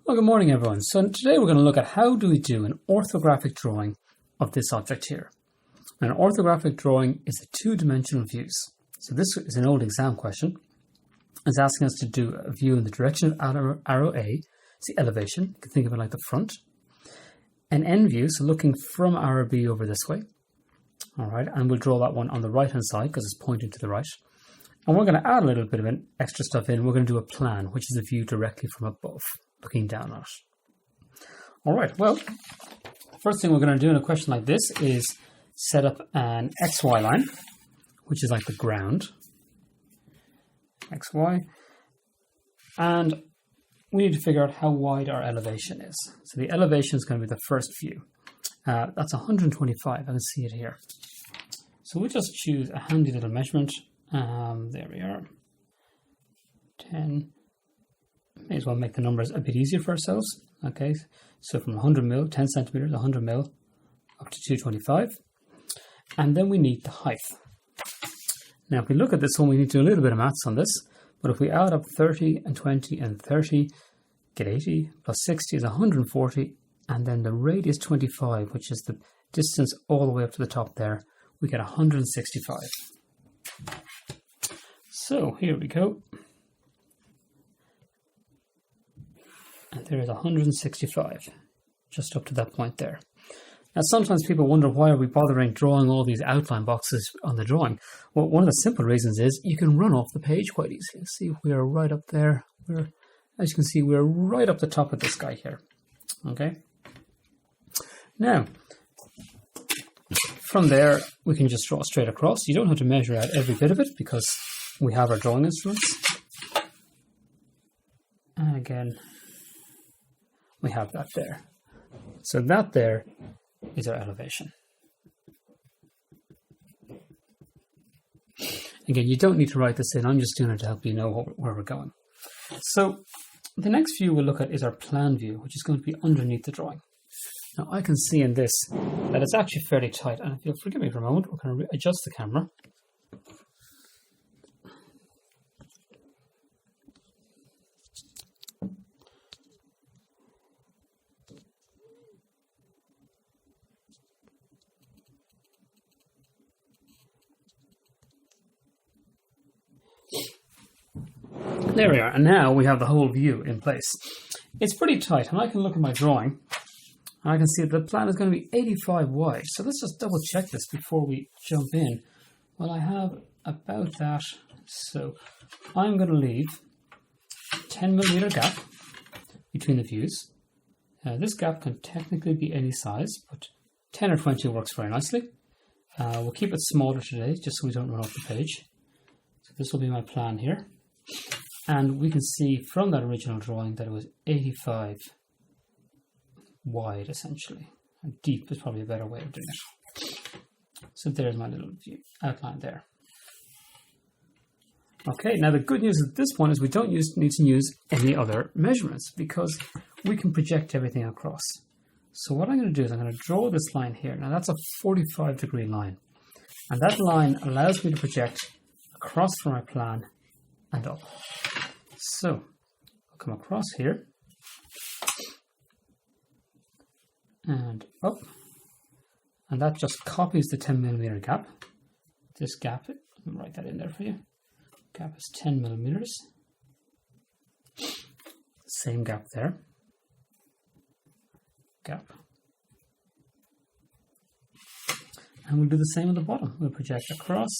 Well, good morning everyone. So today we're going to look at how do we do an orthographic drawing of this object here. Now, an orthographic drawing is a two-dimensional views. So this is an old exam question. It's asking us to do a view in the direction of arrow A. It's the elevation. You can think of it like the front. An end view, so looking from arrow B over this way. All right, and we'll draw that one on the right-hand side because it's pointing to the right. And we're going to add a little bit of extra stuff in. We're going to do a plan, which is a view directly from above, looking down on it. All right, well, first thing we're going to do in a question like this is set up an XY line, which is like the ground. XY. And we need to figure out how wide our elevation is. So the elevation is going to be the first view. That's 125. I can see it here. So we'll just choose a handy little measurement. There we are. 10. May as well make the numbers a bit easier for ourselves. Okay, so from 100 mil, 10 centimeters, 100 mil, up to 225. And then we need the height. Now, if we look at this one, we need to do a little bit of maths on this. But if we add up 30 and 20 and 30, get 80, plus 60 is 140. And then the radius 25, which is the distance all the way up to the top there, we get 165. So here we go. And there is 165, just up to that point there. Now sometimes people wonder, why are we bothering drawing all these outline boxes on the drawing? Well, one of the simple reasons is you can run off the page quite easily. See if we are right up there. As you can see, we're right up the top of this guy here. Okay. Now, from there, we can just draw straight across. You don't have to measure out every bit of it because we have our drawing instruments. And again, we have that there. So that there is our elevation. Again, you don't need to write this in. I'm just doing it to help you know where we're going. So the next view we'll look at is our plan view, which is going to be underneath the drawing. Now I can see in this that it's actually fairly tight. And if you'll forgive me for a moment, we're going to adjust the camera. There we are, and now we have the whole view in place. It's pretty tight, and I can look at my drawing, and I can see that the plan is going to be 85 wide. So let's just double check this before we jump in. Well, I have about that, so I'm going to leave 10 millimeter gap between the views. This gap can technically be any size, but 10 or 20 works very nicely. We'll keep it smaller today, just so we don't run off the page. So this will be my plan here. And we can see from that original drawing that it was 85 wide, essentially. And deep is probably a better way of doing it. So there's my little view outline there. Okay, now the good news at this point is we don't need to use any other measurements because we can project everything across. So what I'm going to do is I'm going to draw this line here. Now that's a 45-degree line. And that line allows me to project across from my plan and up. So I'll come across here and up, and that just copies the 10 millimeter gap. This gap, let me write that in there for you. Gap is 10 millimeters. Same gap there. Gap. And we'll do the same on the bottom. We'll project across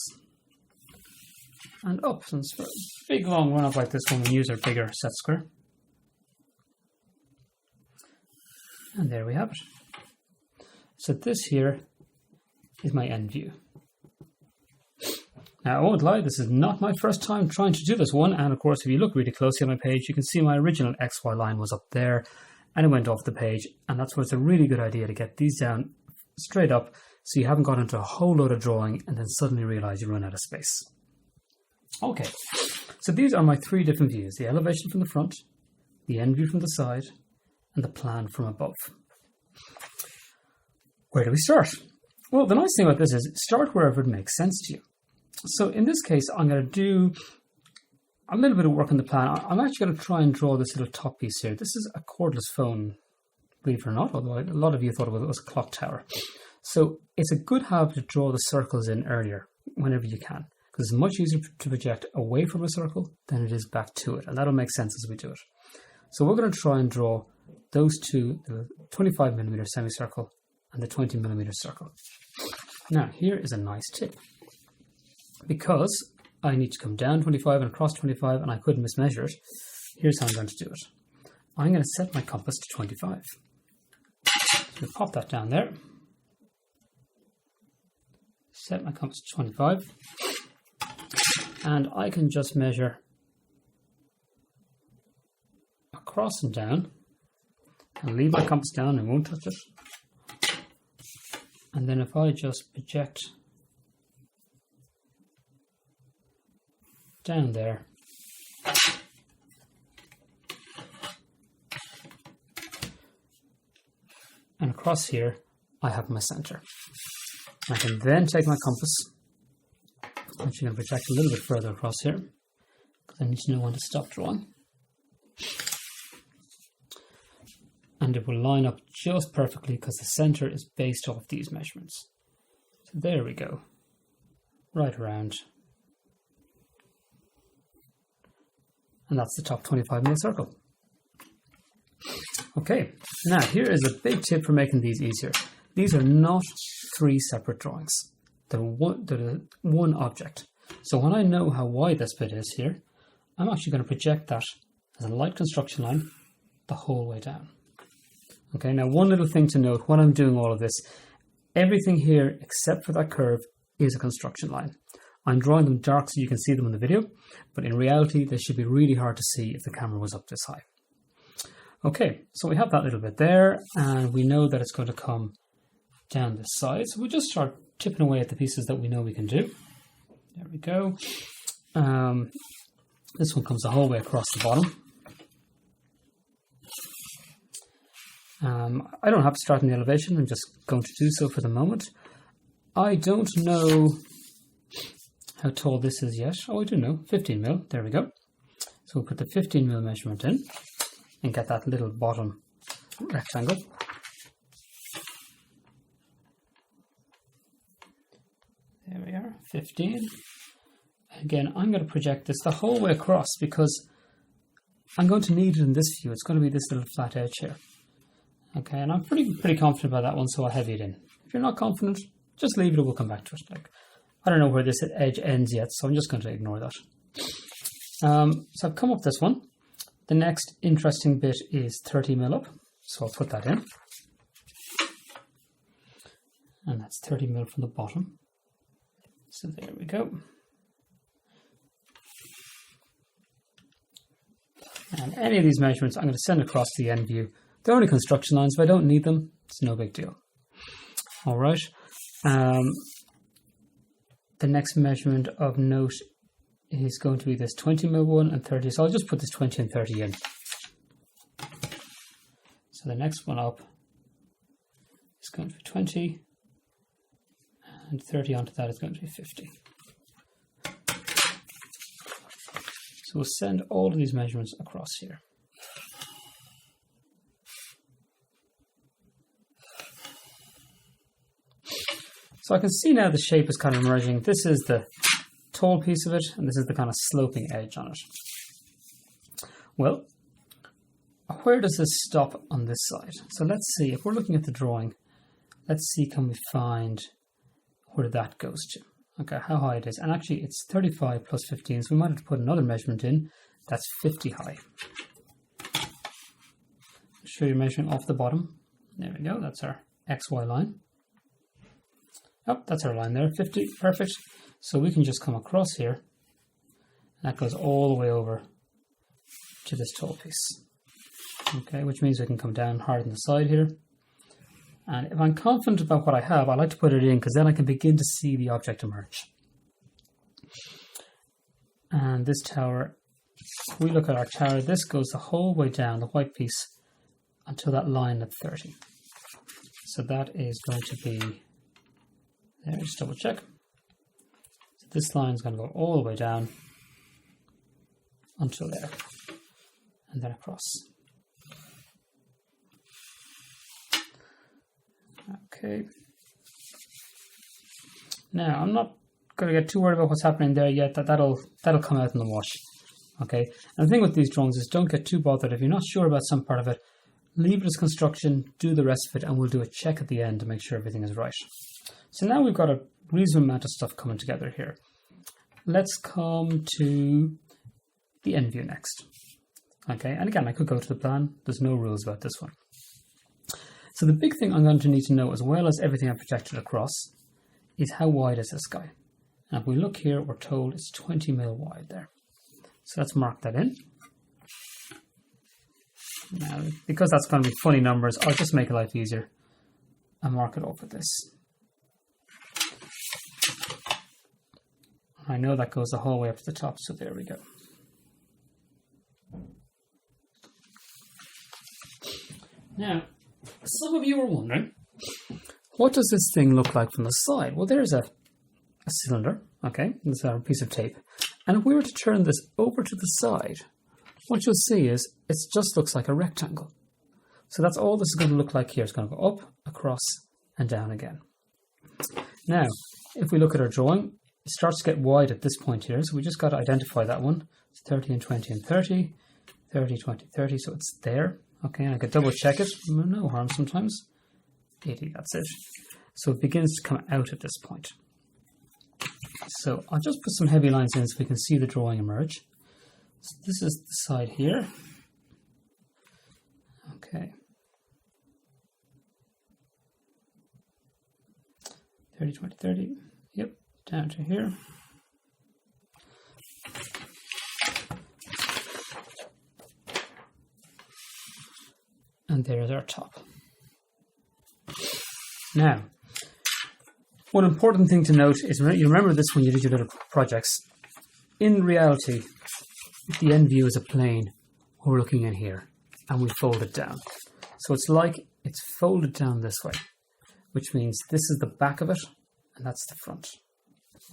and up. Since for a big long run up like this one, we use our bigger set square. And there we have it. So this here is my end view. Now I won't lie, this is not my first time trying to do this one, and of course if you look really closely on my page, you can see my original XY line was up there and it went off the page, and that's where it's a really good idea to get these down straight up so you haven't got into a whole load of drawing and then suddenly realize you run out of space. Okay, so these are my three different views: the elevation from the front, the end view from the side, and the plan from above. Where do we start? Well, the nice thing about this is start wherever it makes sense to you. So in this case, I'm going to do a little bit of work on the plan. I'm actually going to try and draw this little top piece here. This is a cordless phone, believe it or not, although a lot of you thought it was a clock tower. So it's a good habit to draw the circles in earlier, whenever you can, because it's much easier to project away from a circle than it is back to it, and that'll make sense as we do it. So we're going to try and draw those two, the 25mm semicircle and the 20mm circle. Now, here is a nice tip. Because I need to come down 25 and across 25 and I couldn't mismeasure it, here's how I'm going to do it. I'm going to set my compass to 25. So we'll pop that down there. Set my compass to 25. And I can just measure across and down. And leave my compass down and won't touch it. And then if I just project down there, and across here I have my center. I can then take my compass, I'm actually going to project a little bit further across here because I need to know when to stop drawing, and it will line up just perfectly because the center is based off these measurements. So there we go, right around. And that's the top 25mm circle. Okay, now here is a big tip for making these easier. These are not three separate drawings. They're one object. So when I know how wide this bit is here, I'm actually going to project that as a light construction line the whole way down. Okay, now one little thing to note when I'm doing all of this, everything here except for that curve is a construction line. I'm drawing them dark so you can see them in the video, but in reality they should be really hard to see if the camera was up this high. Okay, so we have that little bit there, and we know that it's going to come down this side. So we'll just start chipping away at the pieces that we know we can do. There we go. This one comes the whole way across the bottom. I don't have to start in the elevation, I'm just going to do so for the moment. I don't know how tall this is yet. Oh, I do know, 15mm, there we go. So we'll put the 15mm measurement in and get that little bottom rectangle. There we are, 15. Again, I'm going to project this the whole way across because I'm going to need it in this view. It's going to be this little flat edge here. Okay, and I'm pretty confident about that one, so I'll heavy it in. If you're not confident, just leave it and we'll come back to it. Like, I don't know where this edge ends yet, so I'm just going to ignore that. So I've come up this one. The next interesting bit is 30mm up, so I'll put that in. And that's 30mm from the bottom. So there we go. And any of these measurements I'm going to send across to the end view. They're only construction lines. If I don't need them, it's no big deal. All right. The next measurement of note is going to be this 20mm one and 30. So I'll just put this 20 and 30 in. So the next one up is going to be 20, and 30 onto that is going to be 50. So we'll send all of these measurements across here. So I can see now the shape is kind of emerging. This is the tall piece of it, and this is the kind of sloping edge on it. Well, where does this stop on this side? So let's see, if we're looking at the drawing, let's see, can we find where that goes to? Okay, how high it is. And actually it's 35 plus 15, so we might have to put another measurement in. That's 50 high. Show you measuring off the bottom. There we go, that's our XY line. Oh, that's our line there, 50, perfect. So we can just come across here, and that goes all the way over to this tall piece. Okay, which means we can come down hard on the side here. And if I'm confident about what I have, I like to put it in because then I can begin to see the object emerge. And this tower, if we look at our tower, this goes the whole way down, the white piece, until that line at 30. So that is going to be, there, just double check. So this line is going to go all the way down until there, and then across. Okay. Now, I'm not going to get too worried about what's happening there yet. That'll come out in the wash. Okay. And the thing with these drawings is don't get too bothered. If you're not sure about some part of it, leave it as construction, do the rest of it, and we'll do a check at the end to make sure everything is right. So now we've got a reasonable amount of stuff coming together here. Let's come to the end view next. Okay, and again, I could go to the plan. There's no rules about this one. So the big thing I'm going to need to know, as well as everything I've projected across, is how wide is this guy? And if we look here, we're told it's 20 mil wide there. So let's mark that in. Now, because that's going to be funny numbers, I'll just make life easier and mark it off with this. I know that goes the whole way up to the top, so there we go. Now, some of you are wondering, what does this thing look like from the side? Well, there's a cylinder, okay, there's a piece of tape. And if we were to turn this over to the side, what you'll see is it just looks like a rectangle. So that's all this is going to look like here. It's going to go up, across, and down again. Now, if we look at our drawing, it starts to get wide at this point here. So we just got to identify that one. It's 30 and 20 and 30, 30, 20, 30. So it's there. Okay, and I could double check it. No harm sometimes. 80, that's it. So it begins to come out at this point. So I'll just put some heavy lines in so we can see the drawing emerge. So this is the side here. Okay. 30, 20, 30. Yep, down to here. And there's our top. Now, one important thing to note is you remember this when you did your little projects. In reality, the end view is a plane. We're looking in here, and we fold it down. So it's like it's folded down this way, which means this is the back of it, and that's the front.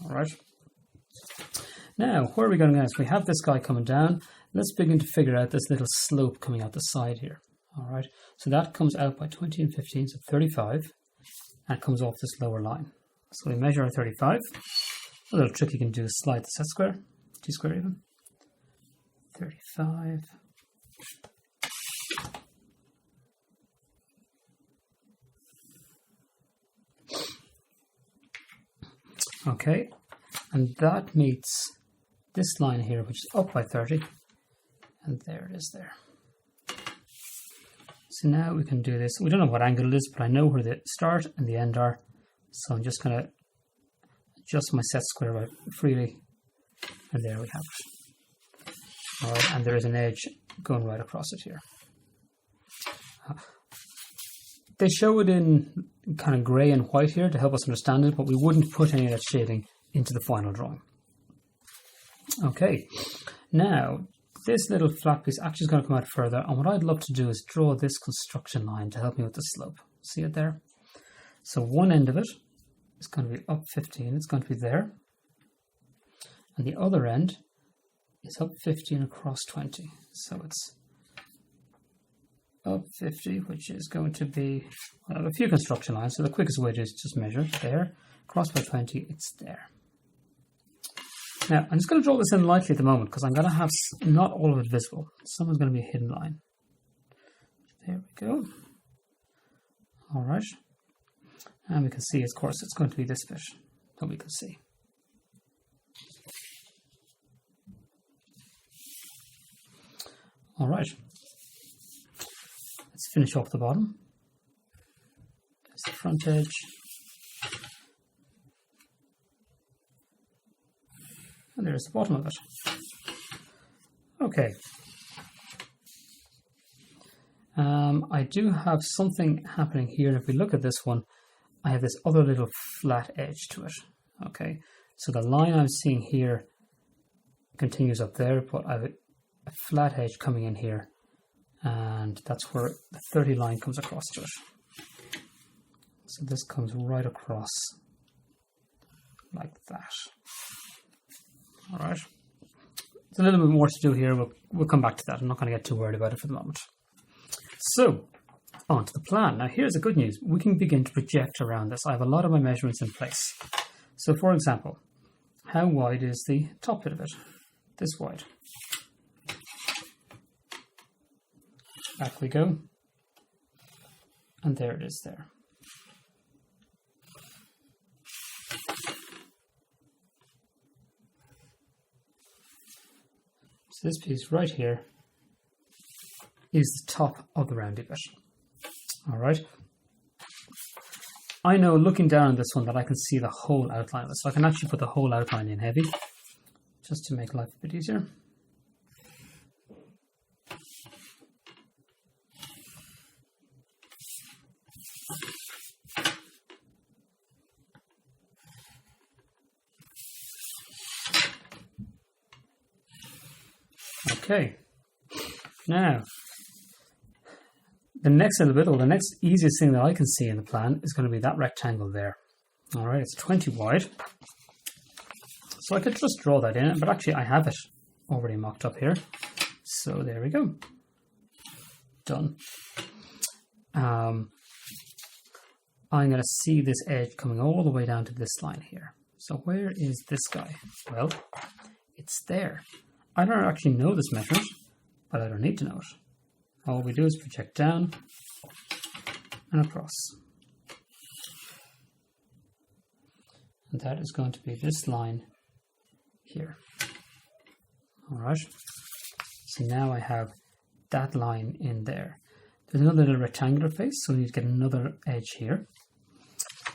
All right. Now, where are we going next? We have this guy coming down. Let's begin to figure out this little slope coming out the side here. All right. So that comes out by 20 and 15, so 35, and it comes off this lower line. So we measure our 35. A little trick you can do is slide the set square, T-square even. 35. Okay, and that meets this line here, which is up by 30, and there it is there. So now we can do this. We don't know what angle it is, but I know where the start and the end are. So I'm just going to adjust my set square right freely, and there we have it. All right, and there is an edge going right across it here. They show it in kind of grey and white here to help us understand it, but we wouldn't put any of that shading into the final drawing. Okay, now this little flat piece actually is going to come out further, and what I'd love to do is draw this construction line to help me with the slope. See it there? So one end of it is going to be up 15, it's going to be there, and the other end is up 15 across 20. So it's up 50, which is going to be, well, I have a few construction lines, so the quickest way to is just measure there, cross by 20, it's there. Now, I'm just going to draw this in lightly at the moment because I'm going to have not all of it visible. Some is going to be a hidden line. There we go. All right. And we can see, of course, it's going to be this bit that we can see. All right. Let's finish off the bottom. There's the front edge. And there's the bottom of it. Okay. I do have something happening here. And if we look at this one, I have this other little flat edge to it. Okay. So the line I'm seeing here continues up there, but I have a flat edge coming in here. And that's where the 30 line comes across to it. So this comes right across like that. All right. There's a little bit more to do here. We'll come back to that. I'm not going to get too worried about it for the moment. So, on to the plan. Now here's the good news. We can begin to project around this. I have a lot of my measurements in place. So for example, how wide is the top bit of it? This wide. Back we go. And there it is there. So this piece right here is the top of the roundy bit. All right. I know looking down on this one that I can see the whole outline of it. So I can actually put the whole outline in heavy just to make life a bit easier. Okay. Now, the next little bit, or the next easiest thing that I can see in the plan is going to be that rectangle there. All right, it's 20 wide. So I could just draw that in, but actually I have it already mocked up here. So there we go. Done. I'm going to see this edge coming all the way down to this line here. So where is this guy? Well, it's there. I don't actually know this measurement, but I don't need to know it. All we do is project down and across. And that is going to be this line here. All right. So now I have that line in there. There's another little rectangular face, so we need to get another edge here.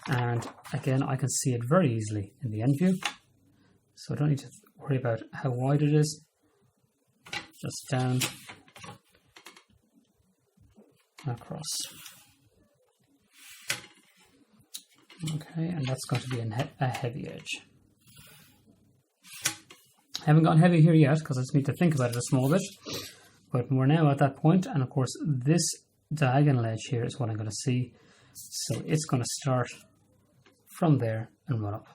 And again, I can see it very easily in the end view. So I don't need to worry about how wide it is. Just down and across. Okay, and that's going to be a heavy edge. I haven't gone heavy here yet because I just need to think about it a small bit. But we're now at that point, and of course this diagonal edge here is what I'm going to see. So it's going to start from there and run up.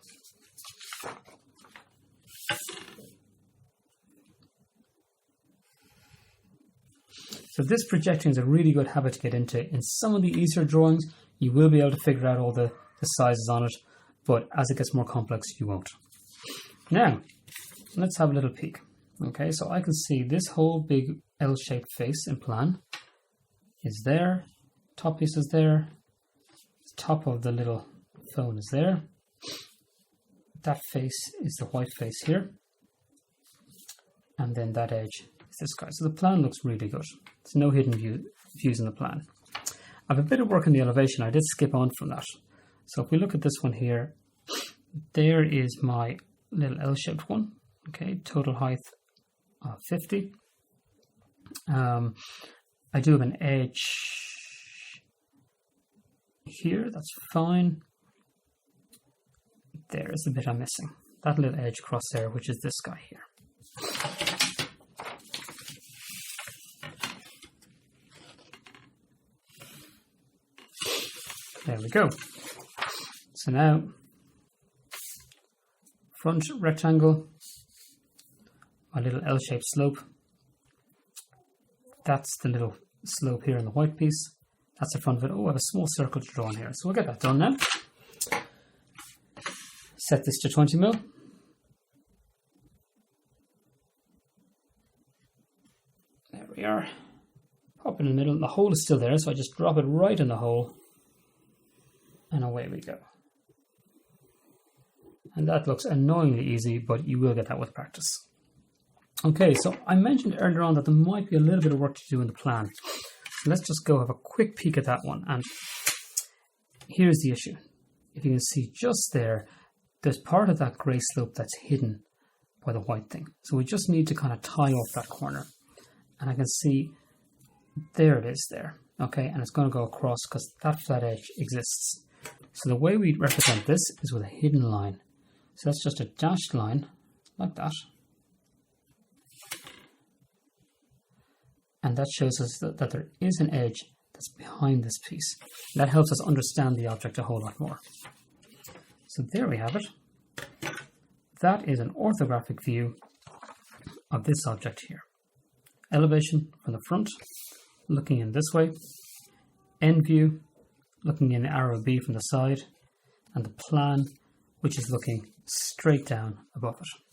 So this projecting is a really good habit to get into. In some of the easier drawings, you will be able to figure out all the sizes on it, but as it gets more complex, you won't. Now, let's have a little peek. Okay, so I can see this whole big L-shaped face in plan is there. Top piece is there. The top of the little phone is there. That face is the white face here. And then that edge is this guy. So the plan looks really good. There's no hidden views in the plan. I have a bit of work in the elevation. I did skip on from that. So if we look at this one here, there is my little L-shaped one. Okay, total height of 50. I do have an edge here. That's fine. There is the bit I'm missing. That little edge across there, which is this guy here. There we go. So now, front rectangle, my little L-shaped slope. That's the little slope here in the white piece. That's the front of it. Oh, I have a small circle to draw in here. So we'll get that done now. Set this to 20 mil. There we are. Pop it in the middle. The hole is still there, so I just drop it right in the hole. And away we go. And that looks annoyingly easy, but you will get that with practice. Okay, so I mentioned earlier on that there might be a little bit of work to do in the plan. So let's just go have a quick peek at that one. And here's the issue. If you can see just there, there's part of that grey slope that's hidden by the white thing. So we just need to kind of tie off that corner. And I can see there it is there. Okay, and it's going to go across because that flat edge exists. So the way we represent this is with a hidden line. So that's just a dashed line like that. And that shows us that there is an edge that's behind this piece. That helps us understand the object a whole lot more. So there we have it. That is an orthographic view of this object here. Elevation from the front, looking in this way. End view, looking in arrow B from the side. And the plan, which is looking straight down above it.